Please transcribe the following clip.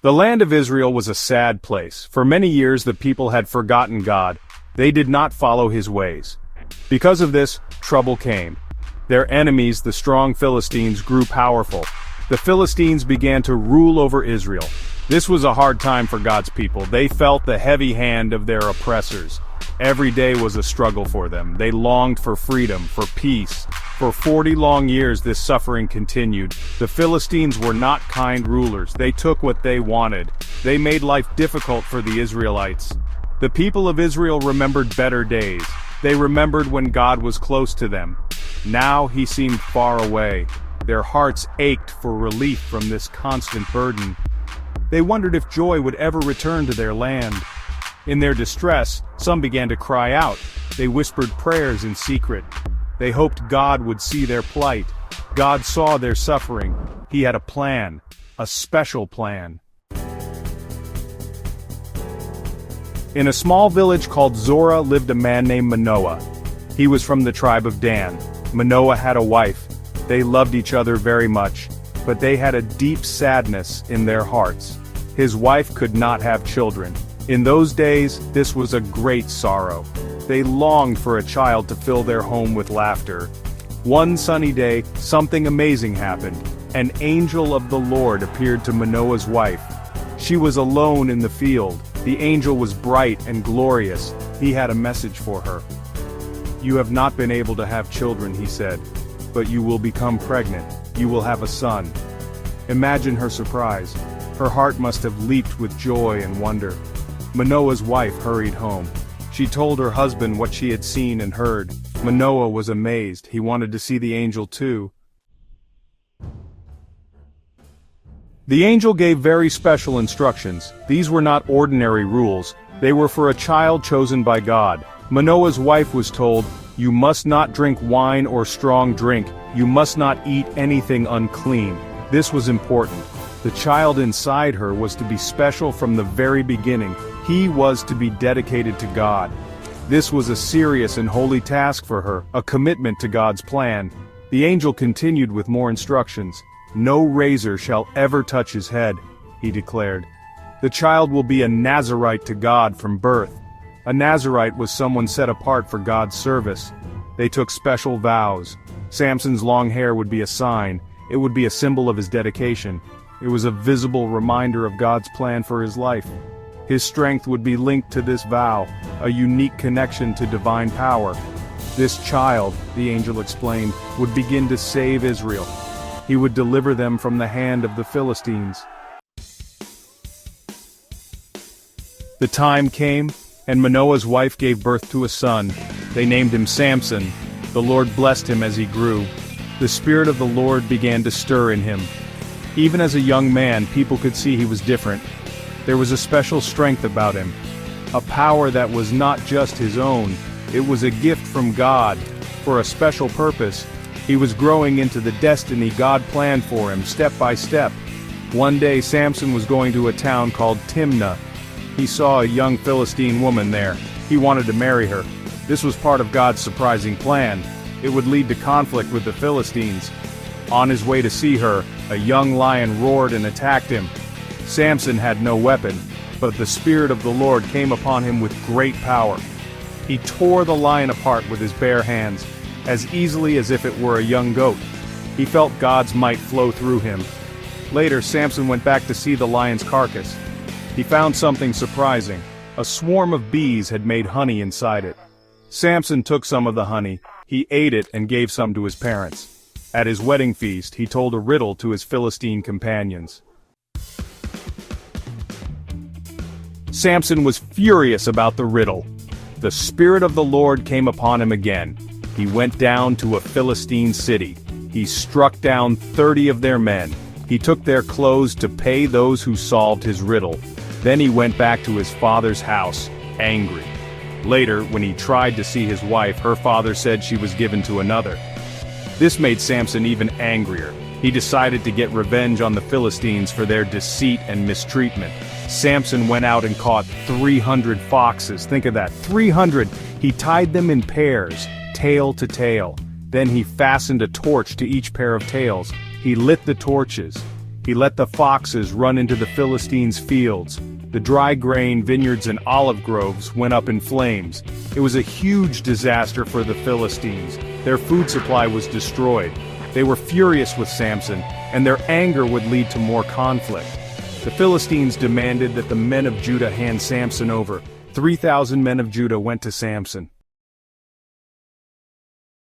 The land of Israel was a sad place. For many years the people had forgotten God. They did not follow his ways. Because of this, trouble came. Their enemies, the strong Philistines, grew powerful. The Philistines began to rule over Israel. This was a hard time for God's people. They felt the heavy hand of their oppressors. Every day was a struggle for them. They longed for freedom, for peace. For 40 long years this suffering continued. The Philistines were not kind rulers. They took what they wanted. They made life difficult for the Israelites. The people of Israel remembered better days. They remembered when God was close to them. Now he seemed far away. Their hearts ached for relief from this constant burden. They wondered if joy would ever return to their land. In their distress, some began to cry out. They whispered prayers in secret. They hoped God would see their plight. God saw their suffering. He had a plan, a special plan. In a small village called Zorah lived a man named Manoah. He was from the tribe of Dan. Manoah had a wife. They loved each other very much, but they had a deep sadness in their hearts. His wife could not have children. In those days, this was a great sorrow. They longed for a child to fill their home with laughter. One sunny day, something amazing happened. An angel of the Lord appeared to Manoah's wife. She was alone in the field. The angel was bright and glorious. He had a message for her. "You have not been able to have children," he said, "but you will become pregnant. You will have a son." Imagine her surprise. Her heart must have leaped with joy and wonder. Manoah's wife hurried home. She told her husband what she had seen and heard. Manoah was amazed. He wanted to see the angel too. The angel gave very special instructions. These were not ordinary rules. They were for a child chosen by God. Manoah's wife was told, "You must not drink wine or strong drink. You must not eat anything unclean." This was important. The child inside her was to be special from the very beginning. He was to be dedicated to God. This was a serious and holy task for her, a commitment to God's plan. The angel continued with more instructions. "No razor shall ever touch his head," he declared. "The child will be a Nazirite to God from birth." A Nazirite was someone set apart for God's service. They took special vows. Samson's long hair would be a sign. It would be a symbol of his dedication. It was a visible reminder of God's plan for his life. His strength would be linked to this vow, a unique connection to divine power. This child, the angel explained, would begin to save Israel. He would deliver them from the hand of the Philistines. The time came, and Manoah's wife gave birth to a son. They named him Samson. The Lord blessed him as he grew. The Spirit of the Lord began to stir in him. Even as a young man, people could see he was different. There was a special strength about him, a power that was not just his own. It was a gift from God, for a special purpose. He was growing into the destiny God planned for him, step by step. One day Samson was going to a town called Timnah. He saw a young Philistine woman there. He wanted to marry her. This was part of God's surprising plan. It would lead to conflict with the Philistines. On his way to see her, a young lion roared and attacked him. Samson had no weapon, but the Spirit of the Lord came upon him with great power. He tore the lion apart with his bare hands, as easily as if it were a young goat. He felt God's might flow through him. Later, Samson went back to see the lion's carcass. He found something surprising. A swarm of bees had made honey inside it. Samson took some of the honey. He ate it and gave some to his parents. At his wedding feast, he told a riddle to his Philistine companions. Samson was furious about the riddle. The Spirit of the Lord came upon him again. He went down to a Philistine city. He struck down 30 of their men. He took their clothes to pay those who solved his riddle. Then he went back to his father's house, angry. Later, when he tried to see his wife, her father said she was given to another. This made Samson even angrier. He decided to get revenge on the Philistines for their deceit and mistreatment. Samson went out and caught 300 foxes. Think of that, 300! He tied them in pairs, tail to tail. Then he fastened a torch to each pair of tails. He lit the torches. He let the foxes run into the Philistines' fields. The dry grain, vineyards and olive groves went up in flames. It was a huge disaster for the Philistines. Their food supply was destroyed. They were furious with Samson, and their anger would lead to more conflict. The Philistines demanded that the men of Judah hand Samson over. 3,000 men of Judah went to Samson.